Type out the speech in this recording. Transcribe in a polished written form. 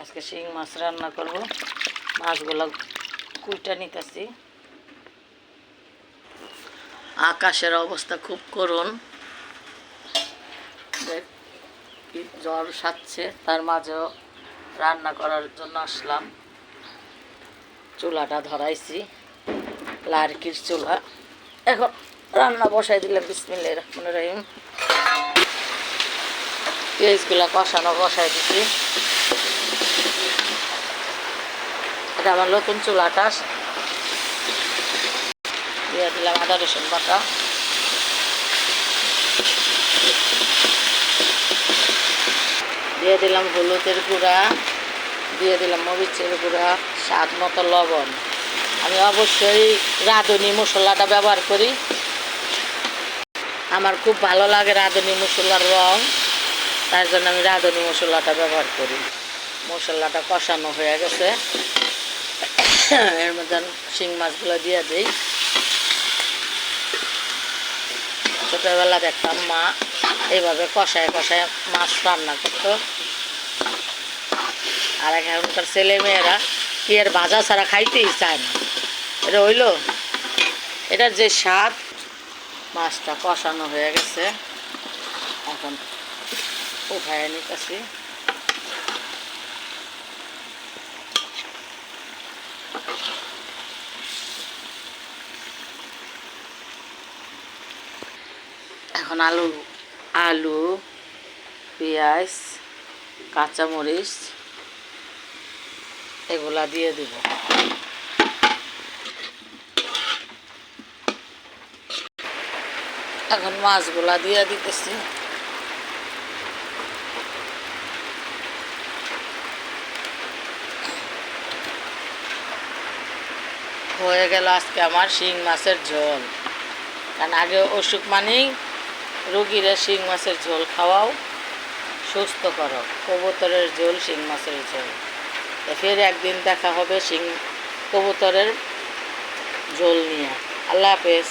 আজকে শিং মাছ রান্না করব। মাছগুলো কুইটা নিতেছি। আকাশের অবস্থা খুব করুণ, জ্বর সাচ্ছে, তার মাঝেও রান্না করার জন্য আসলাম। চুলাটা ধরাইছি, লার্কির চুলা। এখন রান্না বসাই দিলাম। বিসমিল্লাহির রহমানির রহিম। পেঁয়াজগুলা কষানো বসাই দিচ্ছি। এটা আমার নতুন চুলাটা। দিয়ে দিলাম আদা রসুন বাটা, দিয়ে দিলাম হলুদের গুঁড়া, দিয়ে দিলাম মরিচের গুঁড়া, স্বাদ মতো লবণ। আমি অবশ্যই রাঁধুনি মশলাটা ব্যবহার করি। আমার খুব ভালো লাগে রাঁধুনি মশলার রং, তার জন্য আমি রাঁধুনি মশলাটা ব্যবহার করি। মশলাটা কষানো হয়ে গেছে, এর মধ্যে শিং মাছগুলো দিয়ে দিই। ছোটোবেলা দেখতাম মা এইভাবে কষায় কষায় মাছ রান্না করতো। আর এখনকার ছেলে মেয়েরা কি এর ভাজা ছাড়া খাইতেই চায় না। এটা হইল এটার যে স্বাদ। মাছটা কষানো হয়ে গেছে, এখন উঠায় নিতেছি। এখন আলু পেঁয়াজ কাঁচামরিচ এগুলা দিয়ে দিব। এখন মাছগুলা দিয়ে দিতেছি। হয়ে গেল আজকে আমার শিং মাছের ঝোল। কারণ আগে অসুখ মানেই রোগীরা শিং মাছের ঝোল খাওয়াও, সুস্থ করো। কবুতরের ঝোল, শিং মাছের ঝোল। ফের একদিন দেখা হবে কবুতরের ঝোল নিয়ে। আল্লাহ হাফেজ।